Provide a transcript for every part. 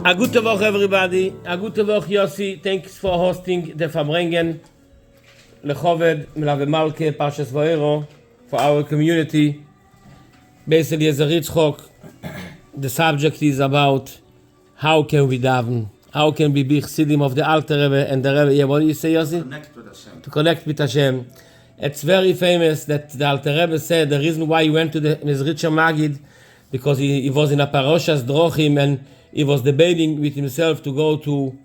A gute Woche, everybody. A gute Woche, Yossi. Thanks for hosting the Verbringen. Lechoved, Melave Malke, Parshas Vayero, for our community. Basically, as a Ritzchok, the subject is about how can we daven? How can we be Chassidim of the Alter Rebbe and the Rebbe? Yeah, what do you say, Yossi? Connect with Hashem. To connect with Hashem. It's very famous that the Alter Rebbe said the reason why he went to the Mezritcher Magid because he was in a Paroshas Drochim and he was debating with himself to go to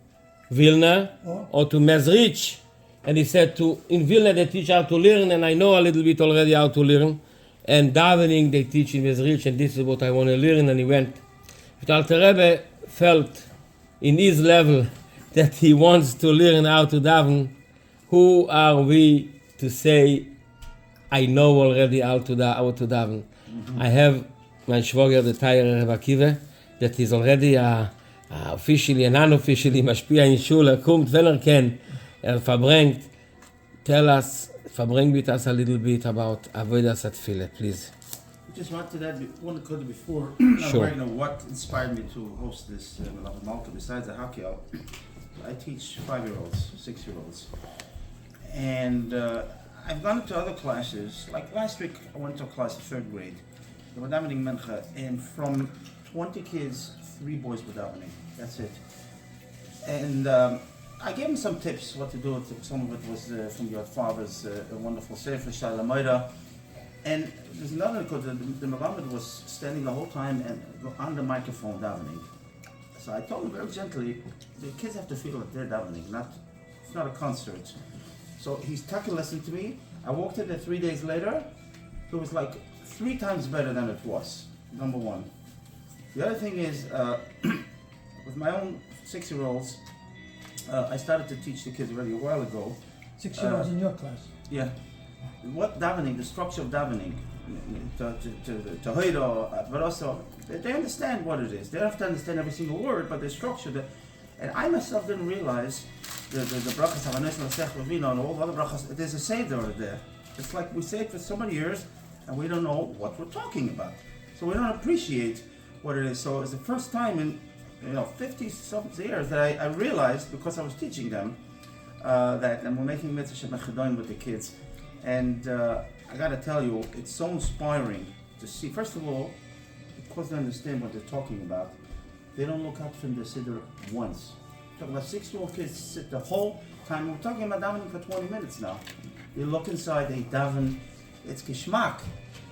Vilna or to Mezrich. And he said in Vilna they teach how to learn, and I know a little bit already how to learn. And Davening they teach in Mezrich, and this is what I want to learn. And he went. But Alter Rebbe felt in his level that he wants to learn how to daven. Who are we to say, I know already how to daven? Mm-hmm. I have my Schwager, the Tire Rabbi Akiva, that is already officially and unofficially mashpia in shul. Kommt, wenn kann, verbringt. Tell us, verbring with us a little bit about avodas tefillah, please. I just wanted to add one code before. Sure. I know what inspired me to host this Malka besides the hockey. I teach 5-year-olds, 6-year-olds, and I've gone to other classes. Like last week, I went to a class in 3rd grade. They were davening mincha, and from 20 kids, 3 boys were davening. That's it. And I gave them some tips what to do. Some of it was from your father's wonderful sefer Shalamayda. And there's another because the Muhammad was standing the whole time and on the microphone davening. So I told him very gently, the kids have to feel that they're davening, it's not a concert. So he stuck a lesson to me. I walked in there 3 days later. It was like 3 times better than it was, number one. The other thing is, with my own 6-year-olds, I started to teach the kids already a while ago. 6-year-olds in your class? Yeah. What davening, the structure of davening, to Hoida, but also, they understand what it is. They don't have to understand every single word, but the structure, and I myself didn't realize the brachas, Havanes, Lasech, Ravina, and all the other brachas, there's a seder there. It's like we say it for so many years, and we don't know what we're talking about. So we don't appreciate what it is. So it's the first time in 50-something years that I realized, because I was teaching them, and we're making mitzvah shemechadoim with the kids. And I got to tell you, it's so inspiring to see. First of all, because they understand what they're talking about, they don't look up from the siddur once. Talking about 6-year-old kids sit the whole time. We're talking about davening for 20 minutes now. They look inside, they daven. It's kishmak.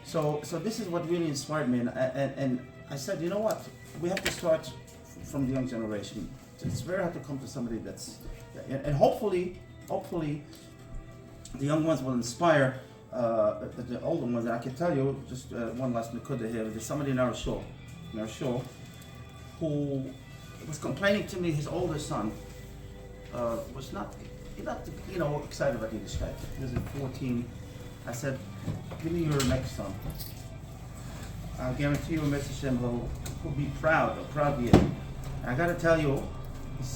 So this is what really inspired me. And I said, you know what? We have to start from the young generation. It's very hard to come to somebody that's, and hopefully, the young ones will inspire the older ones. And I can tell you, just one last nekuda here. There's somebody in our shul, who was complaining to me. His older son was not excited about Yiddishkeit. He was 14. I said, give me your next son. I guarantee you, Mr. Shem, he'll be proud to you. I got to tell you,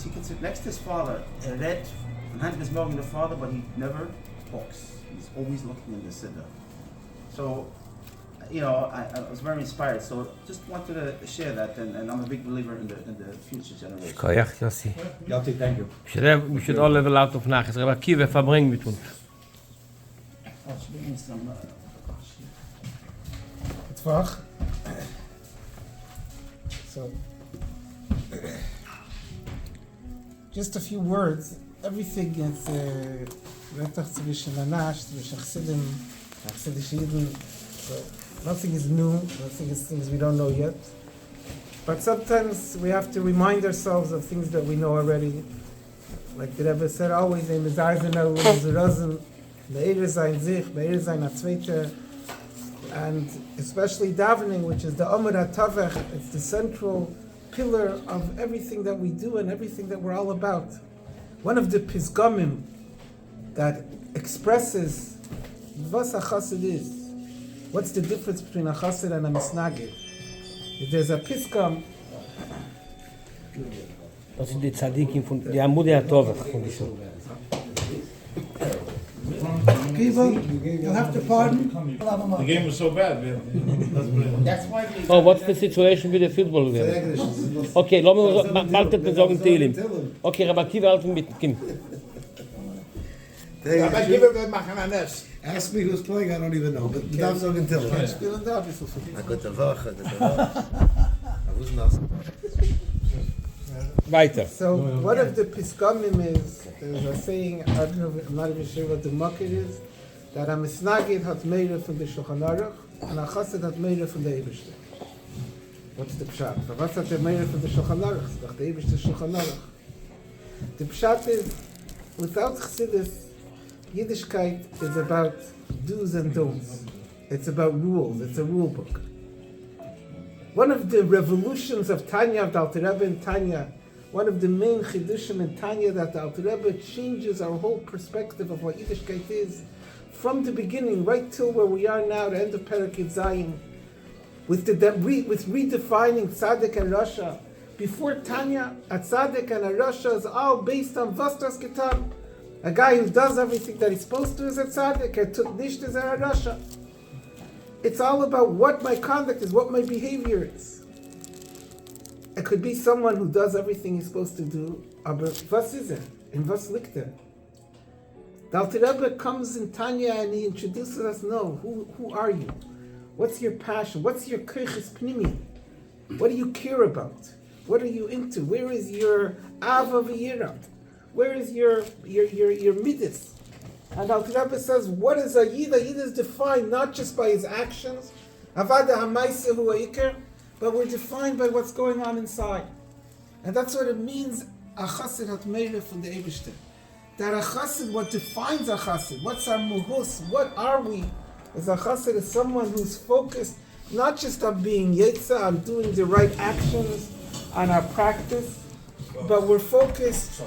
he can sit next to his father, read and hand his milk to the father, but he never talks. He's always looking in the siddur. So, I was very inspired. So, just wanted to share that, and I'm a big believer in the future generation. Koyach, Yossi. Yossi, thank you. We should all level out of nachas. Rabbi Akiva, verbring mit uns. So, just a few words. Everything is zwischen Anash, zwischen Chassidim, Chassidish Yidden. So nothing is new. Nothing is things we don't know yet. But sometimes we have to remind ourselves of things that we know already. Like the Rebbe said, always in the Zayzenel, Zerozen, Me'er sein sich, Me'er sein Atzveite, and especially davening, which is the Amud HaTavech. It's the central pillar of everything that we do and everything that we're all about. One of the Pisgamim that expresses what a chassid is. What's the difference between a chassid and a misnagid? If there's a Pisgam, Das sind die Tzadikim von die Amud HaTavech von die Shul. Akiva, you'll have to pardon. The game was so bad. That's why Oh, what's the situation with the football game? Okay, lass mir bald mit sagen Telim. Okay, Rabbi Akiva halt mit Kim. Rabbi Akiva will machen a nest. Ask me who's playing, I don't even know, but that's not until. spielen da ein bisschen. Weiter. So one of the Piskamim is, there's a saying, I don't know, I'm not even sure what the market is, that a Misnagid hat Meire from the Shulchan Aruch, and a Chassid hat Meire from the Eibishter. What's the Pshat? Was hat der Meire from the Shulchan Aruch? It's doch the Eibishter Shulchan Aruch. The Pshat is, without Chassidus, Yiddishkeit is about do's and don'ts. It's about rules. It's a rule book. One of the revolutions of Tanya, of the Alter Rebbe in Tanya, one of the main chidushim in Tanya, that the Alter Rebbe changes our whole perspective of what Yiddishkeit is from the beginning right till where we are now, the end of Perek Zayin, with redefining tzaddik and rasha. Before Tanya, a tzaddik and a rasha is all based on Vastas Kitab. A guy who does everything that he's supposed to is a tzaddik, and took nisht is a rasha. It's all about what my conduct is, what my behavior is. It could be someone who does everything he's supposed to do, but was is er? In was liegt er? The Alter Rebbe comes in Tanya and he introduces us, no, who are you? What's your passion? What's your koiches pnimi? What do you care about? What are you into? Where is your ava v'yira? Where is your midas? And Alter Rebbe says, what is a Yid? A Yid is defined not just by his actions, avada ha'maisa hu ha'ikar, but we're defined by what's going on inside. And that's what it means, a chassid hat meire from the Eibishter. That a chassid, what defines a chassid, what's our muhus, what are we? As a chassid is someone who's focused not just on being yetza, on doing the right actions, on our practice, but we're focused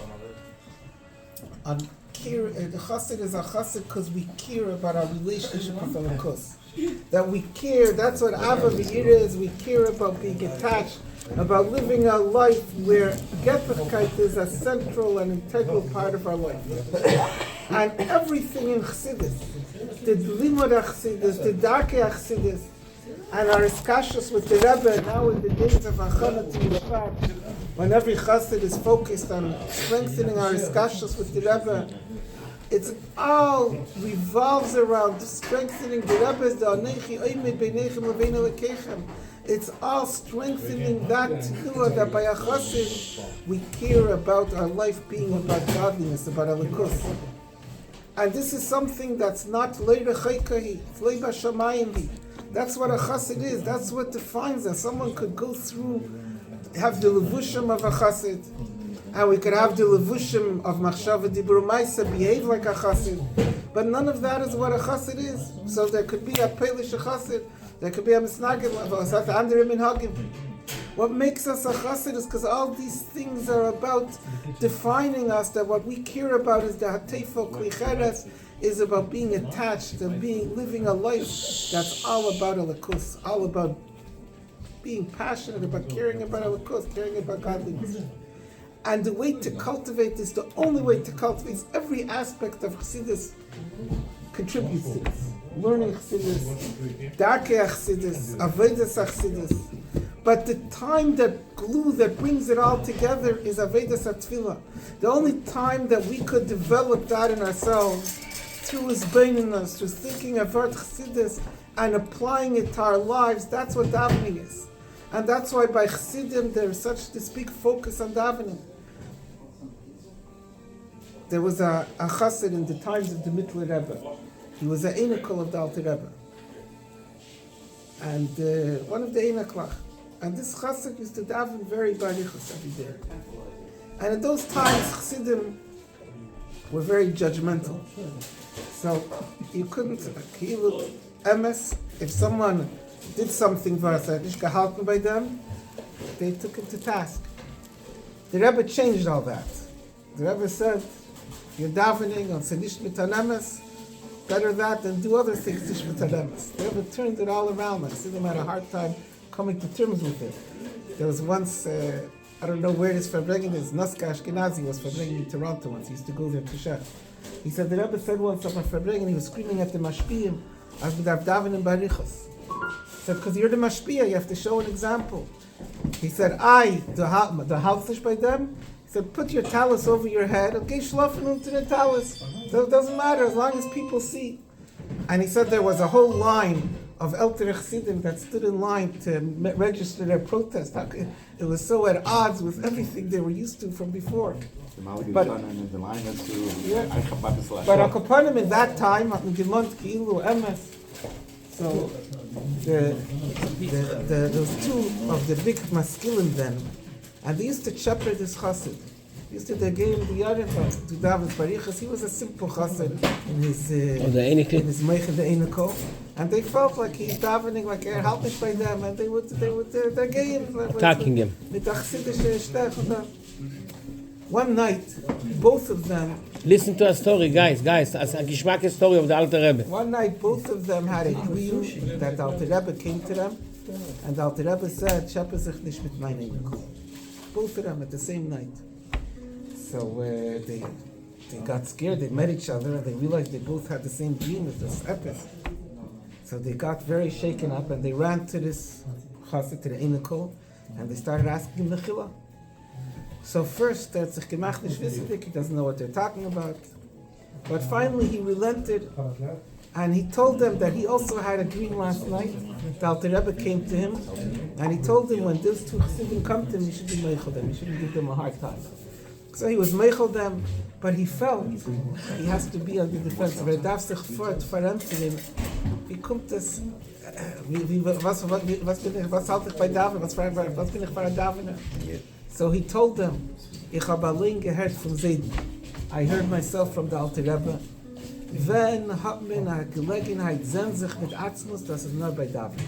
on care. The chassid is a chassid because we care about our relationship with Elokus. That we care, that's what Ava V'Yira is, we care about being attached, about living a life where Getachkeit is a central and integral part of our life. And everything in Chassidus, the Limud Chassidus, the Darkei Chassidus, and our iskashus with the Rebbe, now in the days of Achana to Mishpat, when every chassid is focused on strengthening our iskashus with the Rebbe, it's all revolves around strengthening the Rebbe's Da'anechi Oimed Beinechem Levein Elekechem. It's all strengthening that tefillah that by a chassid we care about our life being about godliness, about Elokus. And this is something that's not Leira Chaykahi, it's Leiba Shamayim. That's what a chassid is. That's what defines us. Someone could go through, have the levushim of a chassid, and we could have the levushim of machshava dibur ma'isa, behave like a chassid. But none of that is what a chassid is. So there could be a pelish chassid, there could be a misnagid, under him in hagim. What makes us a chassid is because all these things are about defining us. That what we care about is the hatefel klicheres, is about being attached and living a life that's all about Elokus, all about being passionate about caring about Elokus, caring about godliness. And the way to cultivate this, the only way to cultivate this, every aspect of Chassidus contributes to this. Learning Chassidus, Darkei Chassidus, Avodas Chassidus. But the time, that glue that brings it all together is Avodas HaTfilah. The only time that we could develop that in ourselves through his baininess, through thinking about Chassidus and applying it to our lives, that's what davening is. And that's why by Chassidim there's such this big focus on davening. There was a chassid in the times of the Mittler Rebbe. He was an Einikel of the Alter Rebbe. And one of the Einiklach. And this chassid used to daven very barichus every day. And in those times, Chassidim were very judgmental. So you couldn't, emes, if someone did something nicht gehalten by them, they took it to task. The Rebbe changed all that. The Rebbe said, you're davening on nicht mit emes, better that than do other things nicht mit emes. The Rebbe turned it all around. I see them had a hard time coming to terms with it. There was once I don't know where this Farbrengen is. Naska Ashkenazi was Farbrengen in Toronto once. He used to go there to Shech. He said the Rebbe said once of a Farbrengen, he was screaming at the Mashpiyim as with Davening Barichos. He said, because you're the Mashpiyah, you have to show an example. He said, the Halfish by them. He said, put your talus over your head. Okay, shlafen to the talus. So it doesn't matter as long as people see. And he said there was a whole line of Elter Chassidim that stood in line to register their protest. It was so at odds with everything they were used to from before. But Akapanim in that time, so those two of the big maskilim then, and they used to shepherd this chassid. They used to game the other to David Barichas. He was a simple chassid in his meichen the Einiko, and they felt like he's davening like helping by them, and they would game attacking him. One night, both of them. Listen to a story, guys. As a geschmack story of the Alter Rebbe. One night, both of them had a dream that the Alter Rebbe came to them, and the Alter Rebbe said, "Shepe sich nicht mit meinem." Both of them at the same night. So they got scared. They met each other, and they realized they both had the same dream as this epic. So they got very shaken up, and they ran to this chassid, to the Einiko, and they started asking him mechila. So first, he doesn't know what they're talking about. But finally he relented, and he told them that he also had a dream last night. The Alter Rebbe came to him, and he told him when those two chassidim come to him, you should be meichel them, you shouldn't give them a hard time. So he was meichel them, but he felt he has to be on the defense. Aber darf sich verändern. Wie kommt das? Was halte ich bei David? Was bin ich für ein Davener? So he told them, ich habe allein gehört von Seiden. I heard myself from the Alter Rebbe. Wenn hat man eine Gelegenheit, sehen sich mit Atzmus, das ist nur bei David.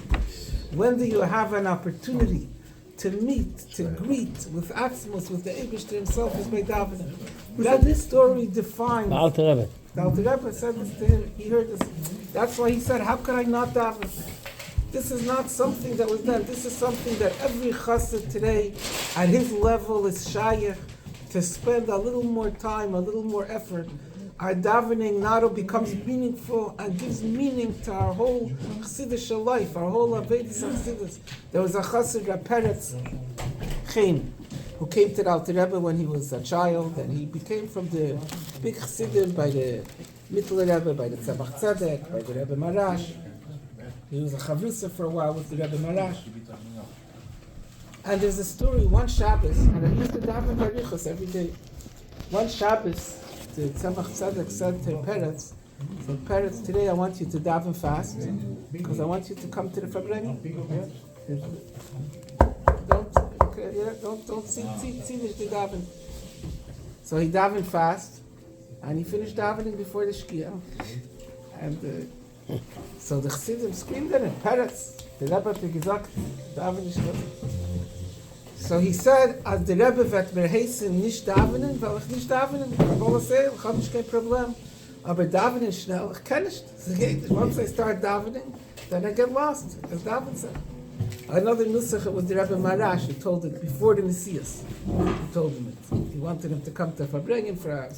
When do you have an opportunity to meet, to greet with Atzmus, with the Eibishter himself, is by David? That this story defines. The Alter Rebbe. The Alter Rebbe said this to him. He heard this. That's why he said, how could I not David? This is not something that was done. This is something that every chassid today, at his level, is shayach to spend a little more time, a little more effort. Our davening now becomes meaningful and gives meaning to our whole chassidish life, our whole avedis chassidus. There was a chassid, Rabbi Peretz Chaim, who came to the Alter Rebbe when he was a child, and he became from the big chassidim by the Mittler Rebbe, by the Tzemach Tzedek, by the Rebbe Marash. He was a chavrusa for a while with the Rebbe Marash. And there's a story, one Shabbos, and I used to daven barichos every day. One Shabbos, the Tzemach Tzedek said to Peretz, Peretz, today I want you to daven fast, because I want you to come to the Farbrengen. Don't see the daven. So he davened fast, and he finished davening before the Shkia. And so the Chassidim screamed at him, Peretz, the Rebbe hat gesagt, daven ist gut. So he said, as the Rebbe wird mir heißen, nicht davenen, weil ich nicht davenen, ich will es sehen, ich habe nicht kein Problem. Aber davenen schnell, ich kann nicht. Once I start davening, then I get lost, as Daven said. Another nusach was the Rebbe Marash, who told it before the Messiah. He told him it. He wanted him to come to Farbrengen for a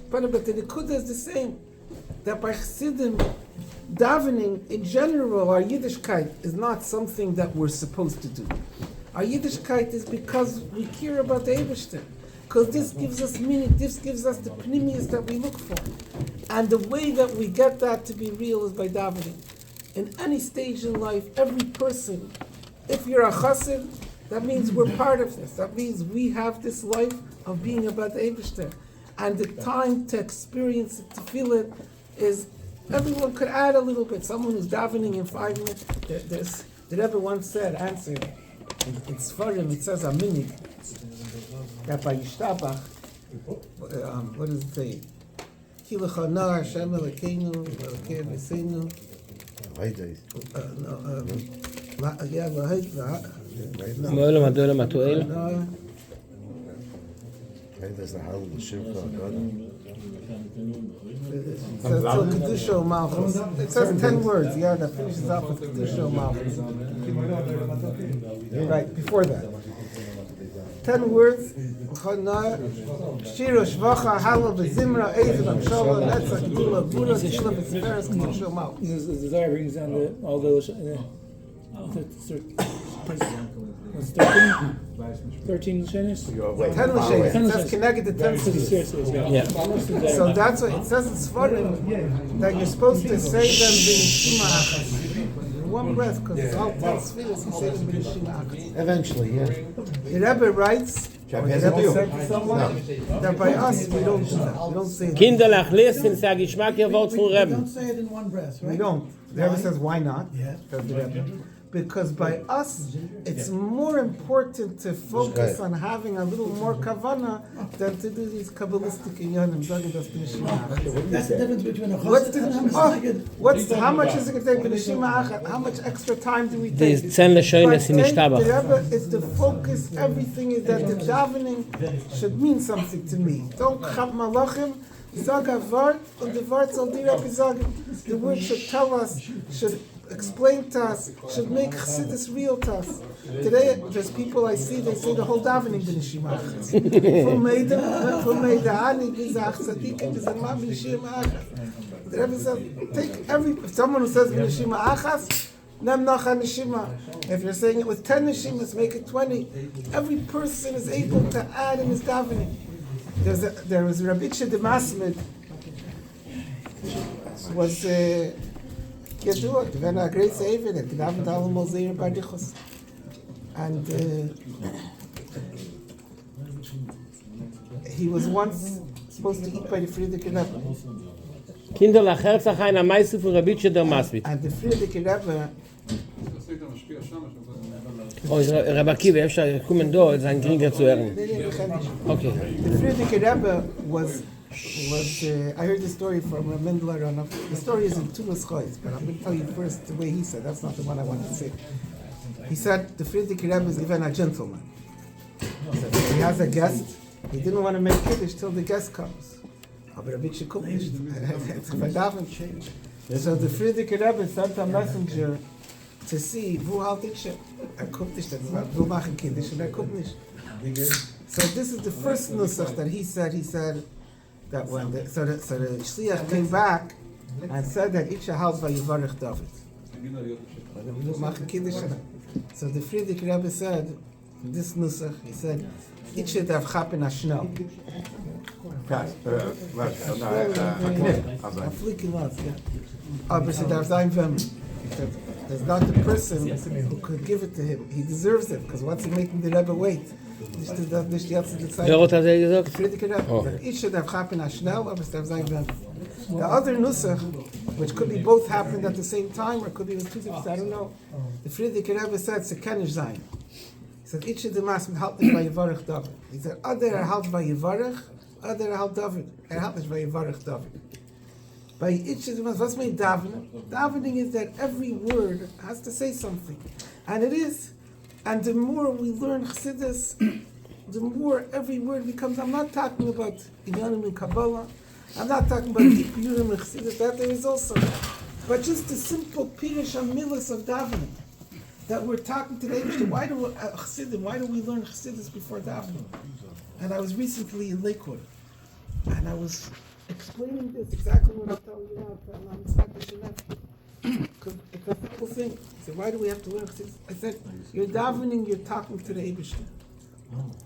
but the Nikuda is the same. That by Chassidim, davening in general, our Yiddishkeit is not something that we're supposed to do. Our Yiddishkeit is because we care about the Eibishter. Because this gives us meaning, this gives us the pnimius that we look for. And the way that we get that to be real is by davening. In any stage in life, every person, if you're a chassid, that means we're part of this. That means we have this life of being about the Eibishter. And the time to experience it, to feel it, is everyone could add a little bit. Someone who's davening in 5 minutes, the Rebbe once answered, in Sfarim, it says a minig, that by Yishtabach, what does it say? Ki l'chana Hashem Elokeinu, Elokei V'seinu. Mo'elam Adolam Atu'el. There's the Hal, the Shivka, It says till Kedusha Malchus. It says 10 words, yeah, that finishes off with Kedusha Malchus. Right, before that. 10 words. Shira, Shvacha, Halal, Zimra, Eid, Amshala, Netzach, Gula, Gura, Tila, V'Speres, K'Mashal Mal. The Zohar brings down all those. 13 shenis? 10 Lashes. It says connected to 10 cities. Yeah. So that's what it says in Sfarim, that you're supposed to say them b'neshima achas. In one breath, because it's all 10 spheres, you say them b'neshima achas. Eventually, yeah. The Rebbe writes, or the Rebbe said to someone, that by us we don't do that. We don't say that. Kinderlach, listen, sag Geschmack ihr Wort von We Rebbe. don't say it in one breath, right? We don't. The Rebbe says, why not? Yeah. Says the Rebbe. Because by us, it's more important to focus on having a little more kavana than to do these kabbalistic inyanim. That's the difference between a What's chassid and a the, how much is it going to take for the Shema Achad? How much extra time do we take? These 10 Lashonis in The Ishtabach. Rebbe is to focus everything is that the davening should mean something to me. Don't chab malachim, sag a vart, and the vart soll dir etwas sagen. The word should tell us, should explain to us, should make Chassidus real to us. Today, there's people I see, they say the whole davening b'neshima achas. From Meida, Ani, Bizach, Tzadikim, Bizamah, b'neshima achas. The Rebbe says, take if someone who says b'neshima achas, nem nacha neshima. If you're saying it with 10 neshimas, make it 20. Every person is able to add in his davening. There was Rabbi de Masmid, was Yadua, when a great savior, that Gnaven Talmud Moseir Bardichos. And he was once supposed to eat by the Friedrich Rebbe. Kinderlach, Herzach einer Meister von Rabbi der Masvit. And the Friedrich Rebbe, Oh, Rabbi Akiva, אפשר kommen da, sein Gringer zu hören. Okay. the Friedrich Rebbe was I heard the story from a Mendler on the story is in Tulas Choyz, but I'm going to tell you first the way he said. That's not the one I wanted to say. He said the Friedrich Rebbe is even a gentleman. So he has a guest. He didn't want to make Kiddush till the guest comes. Aber bitte kommt nicht. So the Friedrich Rebbe sent a messenger to see wo halt ich. Kommt nicht, wir machen Kiddush und kommt nicht. So this is the first nusach that he said that when the Shliach came back and said that each house by Yivarech David. So the Friedrich Rebbe said, this nusach, he said, it should have happened as Schnell. A flicky lot, yeah. Aber sie darf sein für mich. He said, there's not the person who could give it to him. He deserves it, because what's he making the Rebbe wait? Nicht die ganze Zeit. Wer hat das gesagt? Friedrich Rebbe. It should have happened as Schnell, aber es darf sein für mich. The other nusach, which could be both happened at the same time, or could be with two things, I don't know. The Friedrich Rebbe said, it's a kenish zayin. He said, each of the masim halt nicht bei Yivarech David. He said, other halt by Yivarech, other halt David. Halt nicht bei Yivarech David. By each of the masim, what's my davening? Davening is that every word has to say something. And it is. And the more we learn Chassidus, the more every word becomes, I'm not talking about Inyanim and Kabbalah, I'm not talking about deep Yurim and Chassidus, that there is also. But just the simple Pirush HaMilas of davening. That we're talking today, why do we learn Chassidus before davening? And I was recently in Lakewood, and I was explaining this exactly what I'm telling you now. Because people think, so why do we have to learn Chassidus? I said, you're davening, you're talking to the Eibishter.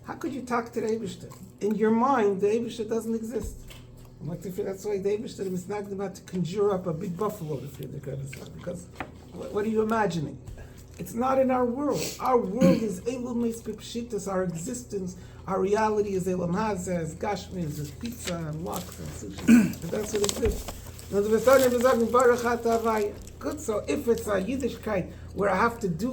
How could you talk to the Eibishter? In your mind, the Eibishter doesn't exist. That's why the Eibishter is not about to conjure up a big buffalo to feed the Rebbe, because what are you imagining? It's not in our world. Our world is Elam Meis Pipshitas, our existence, our reality is Elam Hazeh, is Gashmis, is pizza and lox and sushi. And that's what it is. Good, so if it's a Yiddishkeit where I have to be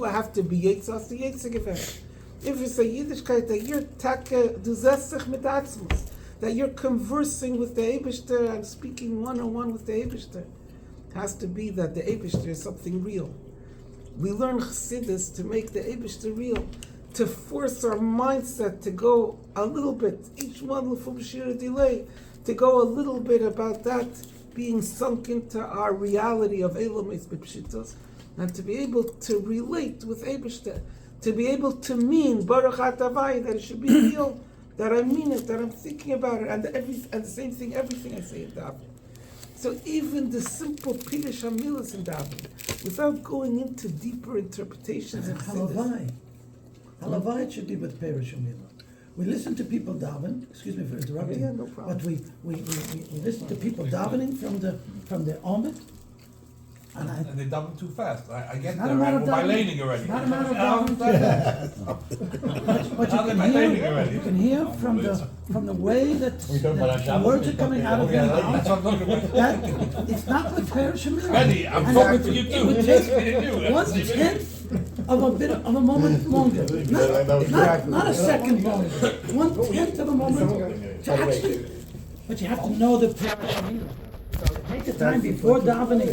Yetzas, the Yetzigeveh. If it's a Yiddishkeit that you're du zessich mit Atzmus, that you're conversing with the Eibishter and speaking one-on-one with the Eibishter, it has to be that the Eibishter is something real. We learn Chassidus to make the Eibishter real, to force our mindset to go a little bit, each one l'fum shira delay, to go a little bit about that being sunk into our reality of Elam Eis B'Pshitos, and to be able to relate with Eibishter, to be able to mean Baruch Atavai, that it should be real, that I mean it, that I'm thinking about it, and the same thing, everything I say in davening. So even the simple Pirush HaMilos in davening, without going into deeper interpretations and Halavai. Halavai it should be with Pirush HaMilos. We listen to people daven. Excuse me for interrupting. Yeah, no problem. But we listen to people davening from the Omid. And they daven too fast. I get Not there, a matter right? of We're davening. laning already. It's not a matter of davening. But you can hear from the way that the words are coming out of your mouth. That it's not with Pirush HaMilos. Ready, I'm And talking to you too. It would take 1/10 of a bit of a moment longer. Not a second longer. 1/10 of a moment to actually. But you have to know the Pirush HaMilos. Take the time before davening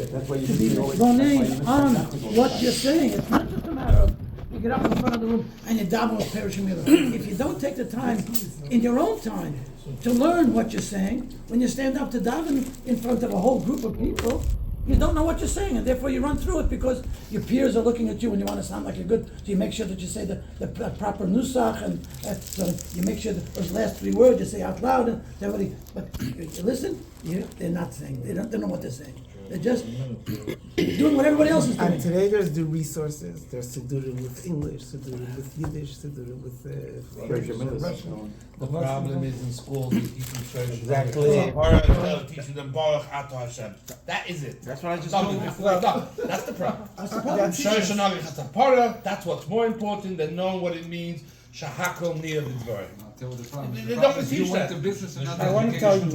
to be zoned on what you're saying. It's not just a matter of you get up in front of the room and you daven with Pirush HaMilos. If you don't take the time in your own time to learn what you're saying, when you stand up to daven in front of a whole group of people, you don't know what you're saying, and therefore you run through it because your peers are looking at you and you want to sound like you're good. So you make sure that you say the proper nusach, and so you make sure that those last 3 words you say out loud. And everybody, but you listen, they're not saying. They don't know what they're saying. They're just doing what everybody else is doing. And today there's the resources. There's Siddurim with English, Siddurim with Yiddish, Siddurim with Russian. The problem is in schools we teach them church. Exactly. Teaching them Baruch Ato Hashem. That is it. That's what I just No, told you. that's the problem. That's the problem. Church and Agich, that's what's more important than knowing what it means. Shahakol near the dvar. They don't teach that. I want to tell you,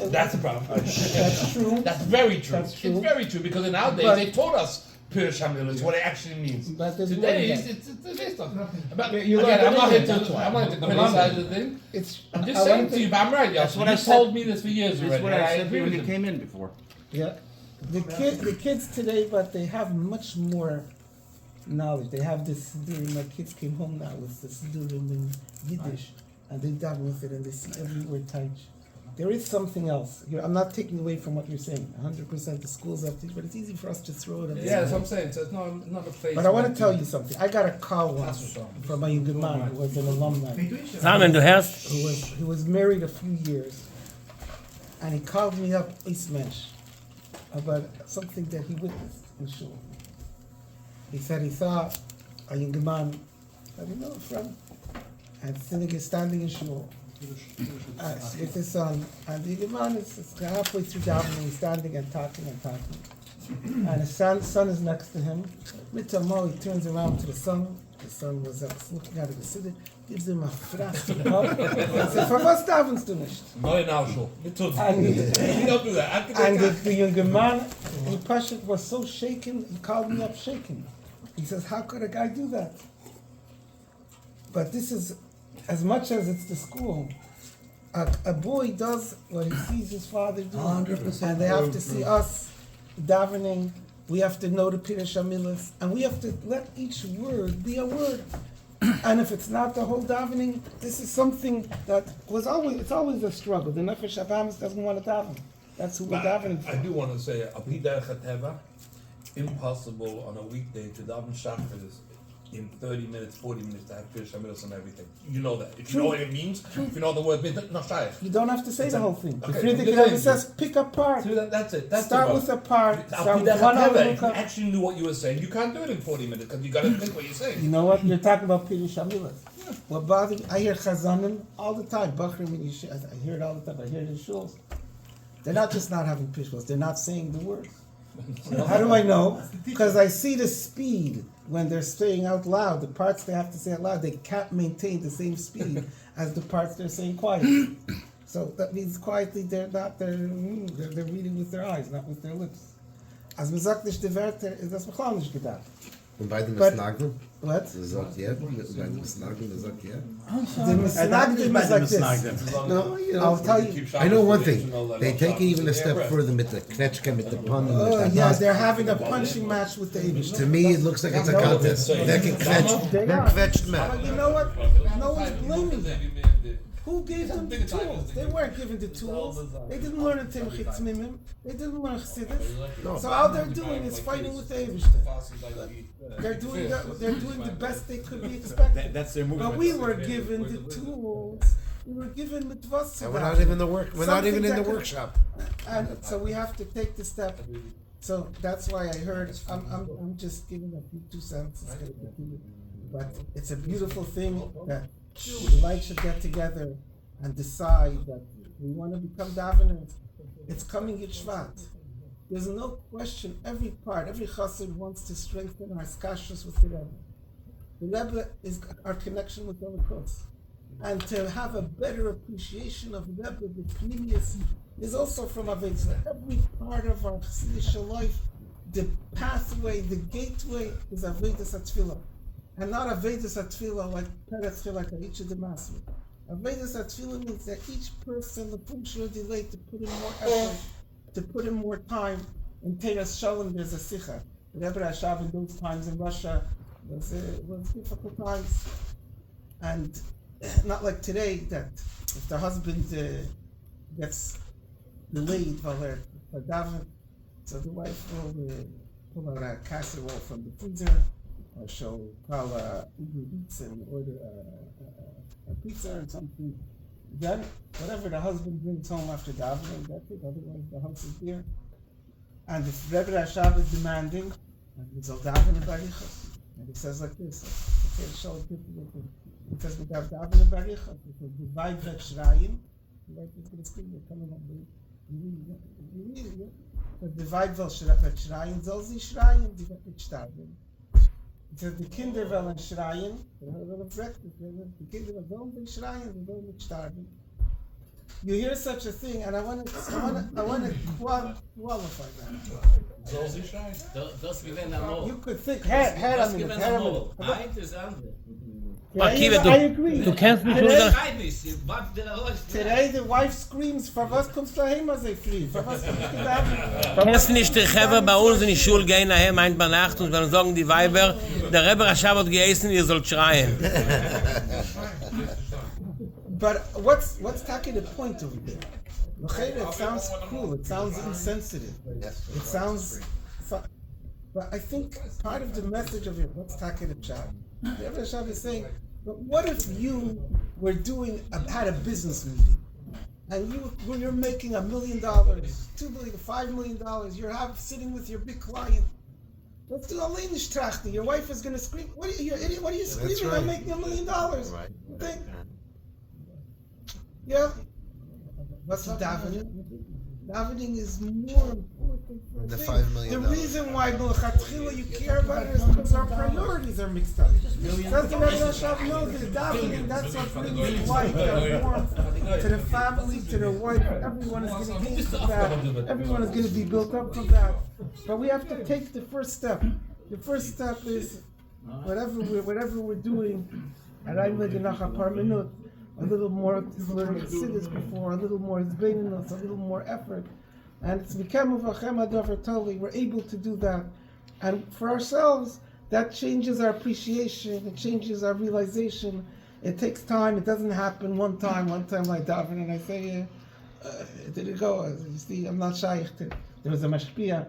That's the problem. that's true. That's very true. That's true. It's very true because in our days But- they taught us Pirush HaMilos, what it actually means. But there's more Today than it's based on. But You again, learn I'm not here everything, to that's why. I'm not here to criticize the thing. It's. I'm just I saying want to you, but I'm right. That's Yossi. what I You said. told me this for years That's already. what and I I said agree when with you you. came in before. Yeah, the kids today, but they have much more knowledge. They have this Siddurim. My kids came home now with the Siddurim in Yiddish, and they daven with it, and they see every word tight. There is something else. I'm not taking away from what you're saying. 100% the schools have to, but it's easy for us to throw it. Yeah, that's what I'm saying. So it's not a phase. But I want to tell you something. I got a call once from a good man who was an alumni. Simon, du hörst? He was married a few years, and he called me up, Eastmensch, about something that he witnessed in shul. He said he saw a young man, I didn't know from, and sitting standing in shul with his son, and the young man is halfway through davening, standing and talking and talking. And his son is next to him. Mitamol, he turns around to the son. The son was looking at the siddur, gives him a frastic hug. He said, "For was davenst du nicht?" No, in our show. We don't do that. And the younger man, the Pashut was so shaken, he called me up shaking. He says, "How could a guy do that?" But this is, as much as it's the school, a boy does what he sees his father do. 100%. And they have to see us davening. We have to know the Pirush HaMilos, and we have to let each word be a word. And if it's not the whole davening, this is something that it's always a struggle. The Nefesh HaBamis doesn't want to daven. That's who we're davening for. I do want to say, impossible on a weekday to daven Shacharis in 30 minutes, 40 minutes to have Pirush HaMilos and everything. You know that. If you know what it means, if you know the word, not shaykh. You don't have to say the whole thing. Okay, The Friedrich I'm just Rebbe saying. says, pick a part. So that's it. That's Start the with a part. Al Start with Pidach one HaTeva, other if you actually knew what you were saying, you can't do it in 40 minutes because you got to think what you're You saying. know what? You're talking about Pirush HaMilos. What bothers me, I hear Chazanim all the time. Bachrim in Yeshiva, I hear it all the time. I hear it in shuls. They're not just not having Pirush, they're not saying the words. How do I know? Because I see the speed when they're saying out loud. The parts they have to say out loud, they can't maintain the same speed as the parts they're saying quietly. So that means quietly they're reading with their eyes, not with their lips. As man sagt nicht die Wörter, ist das Bechal nicht gedacht. Und bei dem But- Misnagel? What? Das sagt ja. Bei dem Misnagel, das sagt ja. The misnagdim is like this. No, I'll tell you. I know one thing. They take it even a step further with the kretschke, with the pun. and Oh, with the yeah, nas. they're having a punching match with the Abish. To me, it looks like it's a contest. Wer can quetscht? They Wer are. quetscht mehr? But you know what? No one's blaming them. Who gave them the tools? They weren't given the tools. They didn't learn in Timchitz Mimim. They didn't learn Chassidus. So all they're doing is fighting with the Eibishter. They're doing the best they could be expected. That's their movement. But we were given the tools. We were given mitvos. And we're not even in the workshop. And so we have to take the step. So that's why I heard. I'm just giving a few 2 cents. It's gonna continue. But it's a beautiful thing that the light should get together and decide that we want to become daveners. It's coming in Shvat. There's no question. Every chassid wants to strengthen our skashus with the Rebbe. The Rebbe is our connection with the Elikos. And to have a better appreciation of Rebbe, the Pnimius, is also from Avedza. Every part of our Chassidish life, the pathway, the gateway is Avedza Tefillah. And not Avedza Tefillah like Peretz Chilak or each of the Masri. Avedza Tefillah means that each person, the Pumshur delay, to put in more effort, to put in more time. In Teras Shalom, there's a Sikha. Rebbe Rashav in those times in Russia was difficult times. And not like today, that if the husband gets delayed while they're davening, so the wife will pull out a casserole from the freezer, or she'll call Uber Eats and order a pizza or something. Then, whatever the husband brings home after davening, that's it. Otherwise, the house is there. And if Rebbe Rashav is demanding, and he's all davening barichas, and he says like this, okay, show it. It says we have davening barichas. It says divide vet shrayim. Like it's going to scream, they're coming up. But divide vet shrayim, zolzi shrayim, divide shtavim. It says the kinder wollen schreien, they have a little breakfast, the kinder wollen schreien, they wollen starven. You hear such a thing, and I want to qualify that. You could think, Akiva, I agree. Du kennst mich Today the wife screams, "For was kommst du heim, als ich flieh? For was kommst du da?" Kennst nicht die Chever bei uns in die Schule gehen nachher meint bei Nacht und dann sagen die Weiber, der Rebbe Rashav hat gegessen, ihr sollt schreien. But what's taking the point over there? It sounds cool. It sounds insensitive. It sounds. But I think part of the message of it, what's taking the chat? The Rebbe Rashav is saying, but what if you were had a business meeting, and you're making $1 million, $2 million, $5 million, you're sitting with your big client. Let's do a Leinish Trachten. Your wife is going to scream. What are you, idiot? What are you screaming? Right. I'm making $1 million. Right. You think? Yeah. What's davening? Davening is more important than the $5 million. The reason why you care about it is because our priorities are mixed up. That's the Rebbe Rashav knows that davening, that's what brings life, that warmth to the family, to the wife. Everyone is going to gain from that. Everyone is going to be built up from that. But we have to take the first step. The first step is whatever we're doing, and I'm going to a little more learning Chassidus before, a little more Davening, a little more effort. And it's become totally, we're able to do that. And for ourselves, that changes our appreciation, it changes our realization. It takes time, it doesn't happen one time I daven and I say, did it go? You see, I'm not shy. There was a mashpia,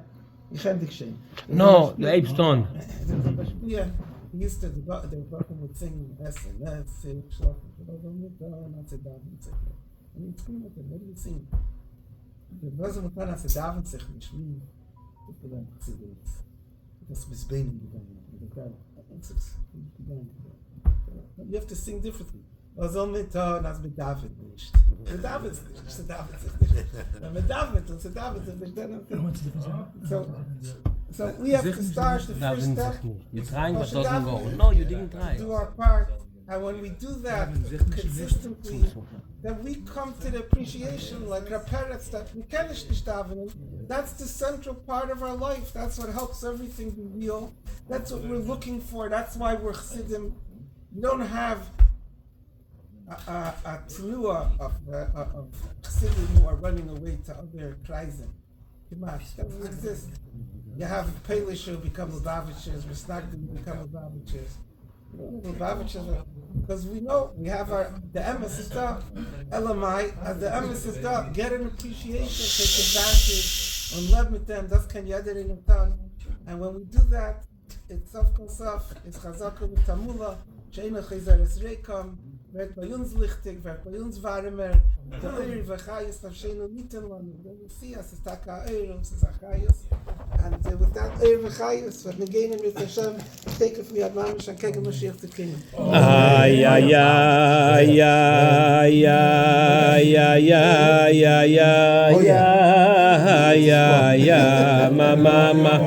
No, the Eibstone. There was a mashpia. He used to, the Brooklyn would sing S and S, say, Shlach, and I'd say, Daven, say, and he'd scream at him, what do you sing? The Brooklyn would say, Daven, say, Mishmi, it's the Daven, it's Davening, you have to sing differently. Also mit nas mit David nicht. Mit David nicht. So we have to start the first step. You trying but doesn't go. No, you didn't try. Do our part, and when we do that consistently, then we come to the appreciation, like our parents, that we can davening. That's the central part of our life. That's what helps everything be real. That's what we're looking for. That's why we're chassidim. We don't have a tnua of chassidim who are running away to other kreisen. It doesn't exist. You have Pelish who become Lubavitchers, Misnagdim who become Lubavitchers. Because we know we have the emes is da, elamai, as the emes is da, get an appreciation, take advantage, and love with them, that's can yeder in them. And when we do that, it's soft kosaf, it's chazaka with tamula, sheina chizares reikam, wird bei uns lichtig, wird bei uns warmer, der Eir v'chayis nafsheinu niten lanu, then we see us, it's taka Eir, it's achayis, and with that Eir v'chayis, what we gain with Hashem, take it from Yad Mamish and Kegel Mashiach the King. Ay, ay, ay, ay, ay, ay, ay, ay, ay, ay, ay, ma, ma, ma,